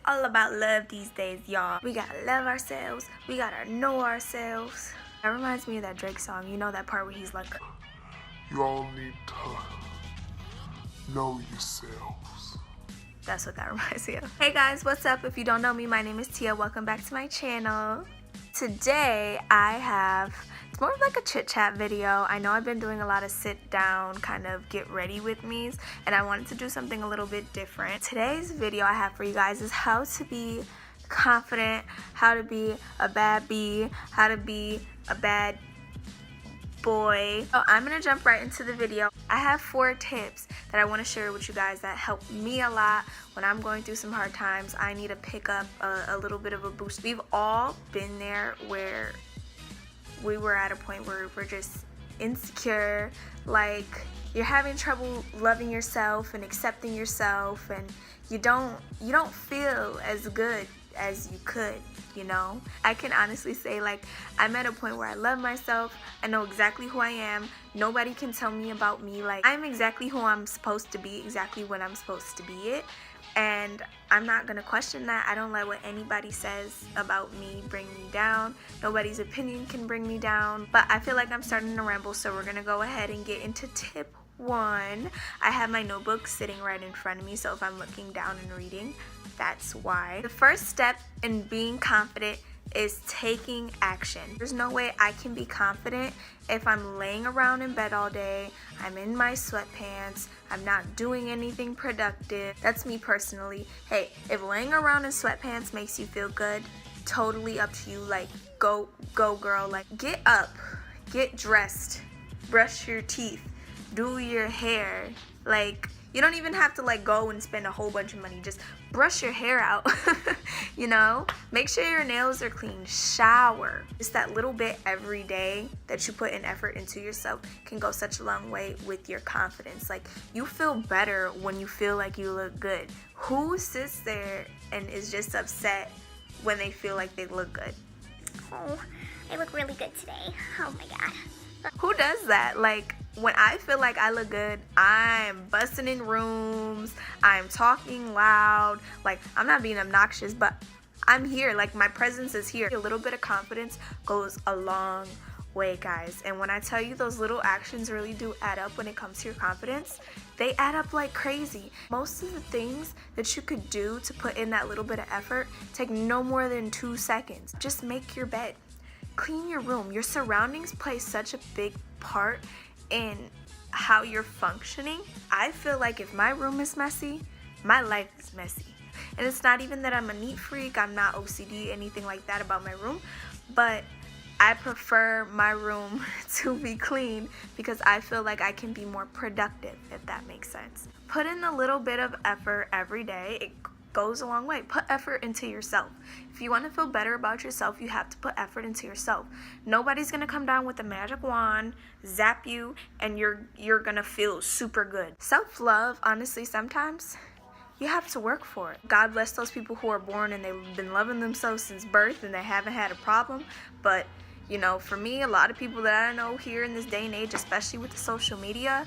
all about love these days, y'all. We gotta love ourselves. We gotta know ourselves. That reminds me of that Drake song. You know that part where he's like, you all need to know yourselves. That's what that reminds me of. Hey guys, what's up? If you don't know me, my name is Tia. Welcome back to my channel. Today it's more of like a chit chat video. I know I've been doing a lot of sit down kind of get ready with me's, and I wanted to do something a little bit different. Today's video I have for you guys is how to be confident, how to be a bad bee, how to be a bad boy. So I'm gonna jump right into the video. I have 4 tips that I want to share with you guys that help me a lot when I'm going through some hard times. I need to pick up a little bit of a boost. We've all been there where we were at a point where we're just insecure, like you're having trouble loving yourself and accepting yourself, and you don't feel as good as you could, you know. I can honestly say, like, I'm at a point where I love myself. I know exactly who I am. Nobody can tell me about me. Like, I'm exactly who I'm supposed to be, exactly when I'm supposed to be it, and I'm not gonna question that. I don't let what anybody says about me bring me down. Nobody's opinion can bring me down. But I feel like I'm starting to ramble, so we're gonna go ahead and get into tip 1. I have my notebook sitting right in front of me, so if I'm looking down and reading, that's why. The first step in being confident is taking action. There's no way I can be confident if I'm laying around in bed all day, I'm in my sweatpants, I'm not doing anything productive. That's me personally. Hey, if laying around in sweatpants makes you feel good, totally up to you. Like, go girl. Like, get up, get dressed, brush your teeth, do your hair. Like, you don't even have to like go and spend a whole bunch of money. Just brush your hair out, you know? Make sure your nails are clean, shower. Just that little bit every day that you put in effort into yourself can go such a long way with your confidence. Like, you feel better when you feel like you look good. Who sits there and is just upset when they feel like they look good? Oh, I look really good today. Oh my god. Who does that? Like, when I feel like I look good, I'm busting in rooms, I'm talking loud, like, I'm not being obnoxious, but I'm here, like, my presence is here. A little bit of confidence goes a long way, guys, and when I tell you those little actions really do add up when it comes to your confidence, they add up like crazy. Most of the things that you could do to put in that little bit of effort take no more than 2 seconds. Just make your bed. Clean your room. Your surroundings play such a big part in how you're functioning. I feel like if my room is messy, my life is messy. And it's not even that I'm a neat freak, I'm not OCD, anything like that about my room, but I prefer my room to be clean because I feel like I can be more productive, if that makes sense. Put in a little bit of effort every day. It goes a long way. Put effort into yourself. If you want to feel better about yourself, you have to put effort into yourself. Nobody's gonna come down with a magic wand, zap you, and you're gonna feel super good. Self-love, honestly, sometimes you have to work for it. God bless those people who are born and they've been loving themselves since birth and they haven't had a problem. But you know, for me, a lot of people that I know here in this day and age, especially with the social media,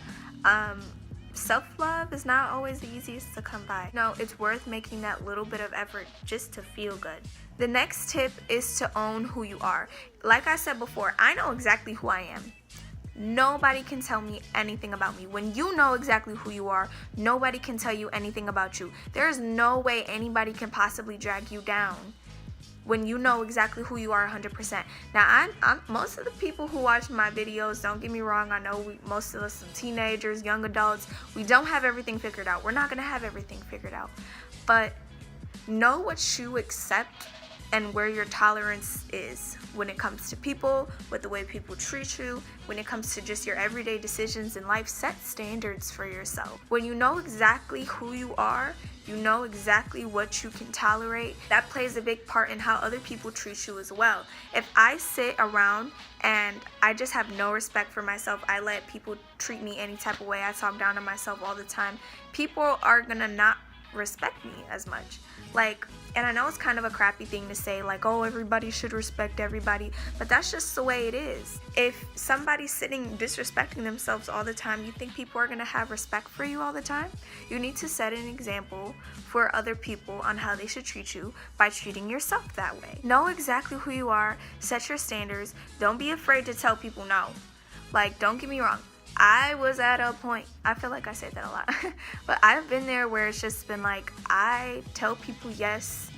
self-love is not always the easiest to come by. No, it's worth making that little bit of effort just to feel good. The next tip is to own who you are. Like I said before, I know exactly who I am. Nobody can tell me anything about me. When you know exactly who you are, nobody can tell you anything about you. There is no way anybody can possibly drag you down when you know exactly who you are 100%. Now, I'm most of the people who watch my videos, don't get me wrong, I know most of us are teenagers, young adults, we don't have everything figured out. We're not gonna have everything figured out. But know what you accept and where your tolerance is when it comes to people, with the way people treat you, when it comes to just your everyday decisions in life. Set standards for yourself. When you know exactly who you are, you know exactly what you can tolerate. That plays a big part in how other people treat you as well. If I sit around and I just have no respect for myself, I let people treat me any type of way, I talk down to myself all the time, people are gonna not respect me as much. Like, And I know it's kind of a crappy thing to say, like, oh, everybody should respect everybody, but that's just the way it is. If somebody's sitting disrespecting themselves all the time, you think people are going to have respect for you all the time? You need to set an example for other people on how they should treat you by treating yourself that way. Know exactly who you are, set your standards, don't be afraid to tell people no. Like, don't get me wrong, I was at a point, I feel like I say that a lot, but I've been there where it's just been like, I tell people yes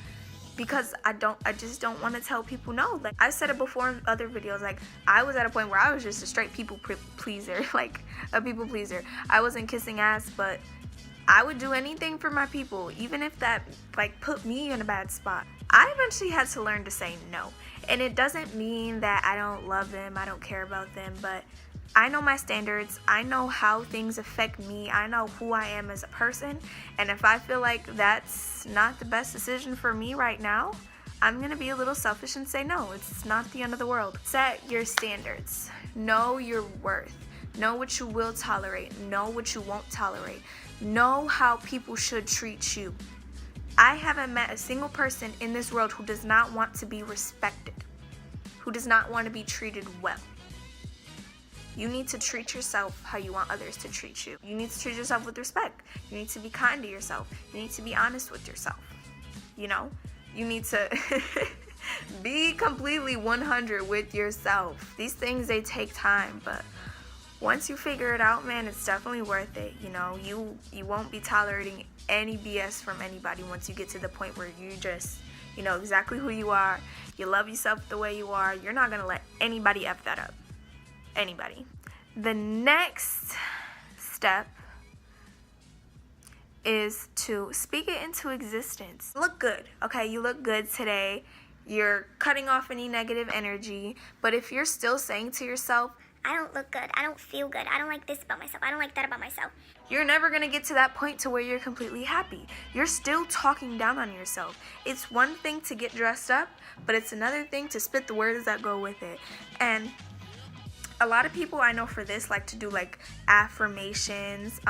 because I just don't want to tell people no. Like, I said it before in other videos, like, I was at a point where I was just a straight people pleaser, like a people pleaser. I wasn't kissing ass, but I would do anything for my people, even if that like put me in a bad spot. I eventually had to learn to say no, and it doesn't mean that I don't love them, I don't care about them, but I know my standards, I know how things affect me, I know who I am as a person, and if I feel like that's not the best decision for me right now, I'm gonna be a little selfish and say no, it's not the end of the world. Set your standards, know your worth, know what you will tolerate, know what you won't tolerate, know how people should treat you. I haven't met a single person in this world who does not want to be respected, who does not want to be treated well. You need to treat yourself how you want others to treat you. You need to treat yourself with respect. You need to be kind to yourself. You need to be honest with yourself. You know, you need to be completely 100 with yourself. These things, they take time, but once you figure it out, man, it's definitely worth it. You know, you won't be tolerating any BS from anybody once you get to the point where you just, you know exactly who you are. You love yourself the way you are. You're not gonna let anybody F that up. Anybody. The next step is to speak it into existence. Look good, okay? You look good today. You're cutting off any negative energy, but if you're still saying to yourself, I don't look good, I don't feel good, I don't like this about myself, I don't like that about myself, you're never gonna get to that point to where you're completely happy. You're still talking down on yourself. It's one thing to get dressed up, but it's another thing to spit the words that go with it. And a lot of people I know for this like to do like affirmations.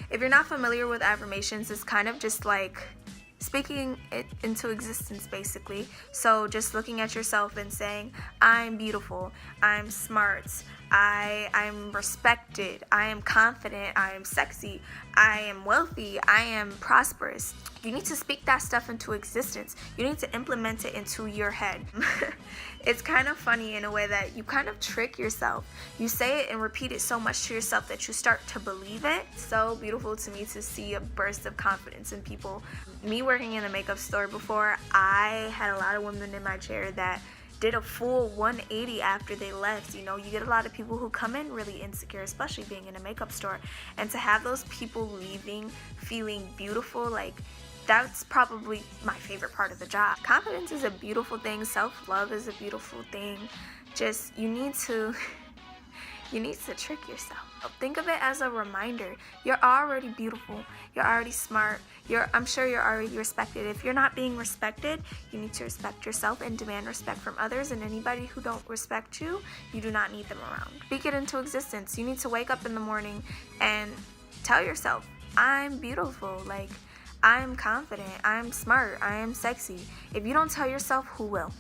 If you're not familiar with affirmations, it's kind of just like speaking it into existence, basically. So just looking at yourself and saying, I'm beautiful, I'm smart, I'm respected, I am confident, I am sexy, I am wealthy, I am prosperous. You need to speak that stuff into existence. You need to implement it into your head. It's kind of funny in a way that you kind of trick yourself. You say it and repeat it so much to yourself that you start to believe it. So beautiful to me to see a burst of confidence in people. Me working in a makeup store before, I had a lot of women in my chair that did a full 180 after they left. You know, you get a lot of people who come in really insecure, especially being in a makeup store, and to have those people leaving feeling beautiful, like, that's probably my favorite part of the job. Confidence is a beautiful thing. Self-love is a beautiful thing. Just, you need to trick yourself. Think of it as a reminder. You're already beautiful. You're already smart. I'm sure you're already respected. If you're not being respected, you need to respect yourself and demand respect from others. And anybody who don't respect you, you do not need them around. Speak it into existence. You need to wake up in the morning and tell yourself, I'm beautiful. Like, I'm confident, I'm smart, I am sexy. If you don't tell yourself, who will?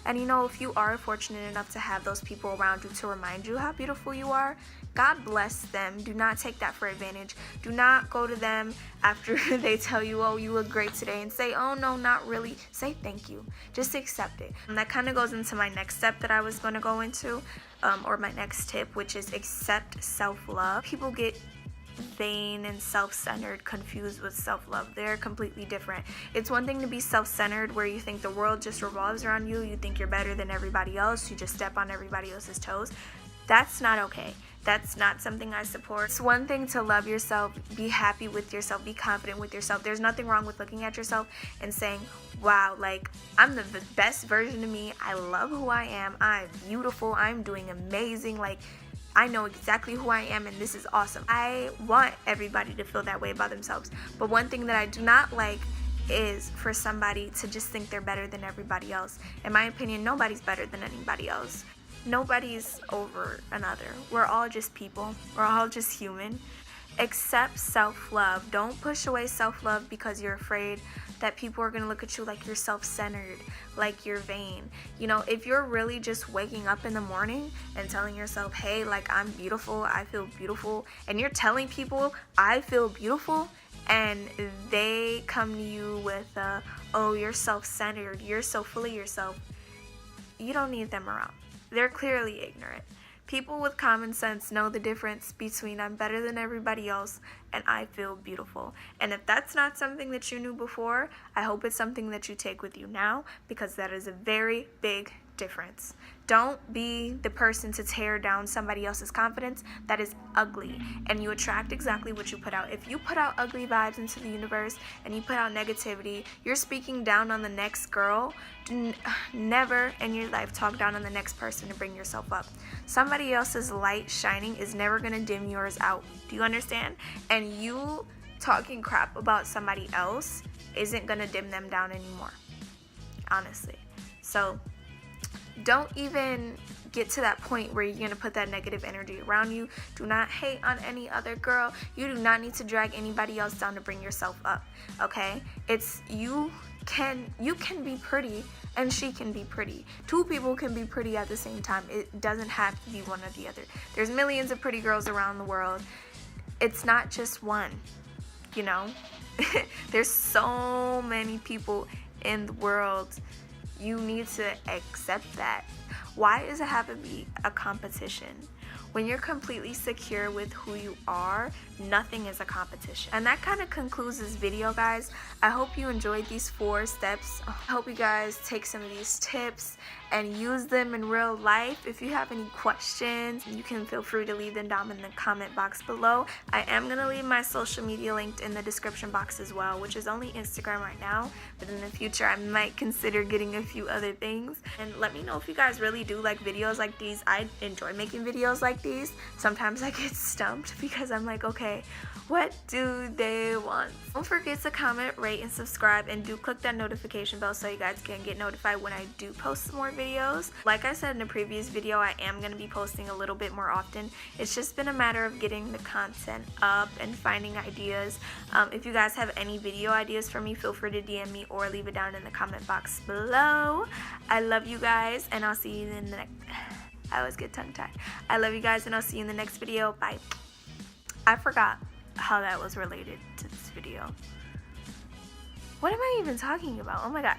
And you know, if you are fortunate enough to have those people around you to remind you how beautiful you are, God bless them. Do not take that for advantage. Do not go to them after they tell you, oh, you look great today, and say, oh, no, not really. Say thank you. Just accept it. And that kind of goes into my next step that I was going to go into, or my next tip, which is accept self-love. People get vain and self-centered confused with self-love. They're completely different. It's one thing to be self-centered where you think the world just revolves around you. You think you're better than everybody else. You just step on everybody else's toes. That's not okay. That's not something I support. It's one thing to love yourself, be happy with yourself, be confident with yourself. There's nothing wrong with looking at yourself and saying, wow, like, I'm the best version of me. I love who I am. I'm beautiful. I'm doing amazing. Like, I know exactly who I am, and this is awesome. I want everybody to feel that way about themselves. But one thing that I do not like is for somebody to just think they're better than everybody else. In my opinion, nobody's better than anybody else. Nobody's over another. We're all just people. We're all just human. Accept self-love. Don't push away self-love because you're afraid that people are gonna look at you like you're self-centered, like you're vain. You know, if you're really just waking up in the morning and telling yourself, hey, like, I'm beautiful, I feel beautiful, and you're telling people I feel beautiful, and they come to you with oh, you're self-centered, you're so full of yourself, you don't need them around. They're clearly ignorant. People with common sense know the difference between I'm better than everybody else and I feel beautiful. And if that's not something that you knew before, I hope it's something that you take with you now, because that is a very big difference. Don't be the person to tear down somebody else's confidence. That is ugly, and you attract exactly what you put out. If you put out ugly vibes into the universe and you put out negativity, you're speaking down on the next girl. Never in your life talk down on the next person to bring yourself up. Somebody else's light shining is never gonna dim yours out. Do you understand? And you talking crap about somebody else isn't gonna dim them down anymore, honestly. So don't even get to that point where you're gonna put that negative energy around you. Do not hate on any other girl. You do not need to drag anybody else down to bring yourself up, okay? It's you can be pretty and she can be pretty. Two people can be pretty at the same time. It doesn't have to be one or the other. There's millions of pretty girls around the world. It's not just one, you know? There's so many people in the world. You need to accept that. Why does it have to be a competition? When you're completely secure with who you are, nothing is a competition. And that kind of concludes this video, guys. I hope you enjoyed these 4 steps. I hope you guys take some of these tips and use them in real life. If you have any questions, you can feel free to leave them down in the comment box below. I am going to leave my social media linked in the description box as well, which is only Instagram right now, but in the future I might consider getting a few other things. And let me know if you guys really do like videos like these. I enjoy making videos like these. Sometimes I get stumped because I'm like, okay, what do they want? Don't forget to comment, rate, and subscribe, and do click that notification bell so you guys can get notified when I do post more videos. Like I said in the previous video, I am going to be posting a little bit more often. It's just been a matter of getting the content up and finding ideas. If you guys have any video ideas for me, feel free to DM me or leave it down in the comment box below. I love you guys, and I'll see you in the next... I always get tongue-tied. I love you guys, and I'll see you in the next video. Bye. I forgot how that was related to this video. What am I even talking about? Oh my god.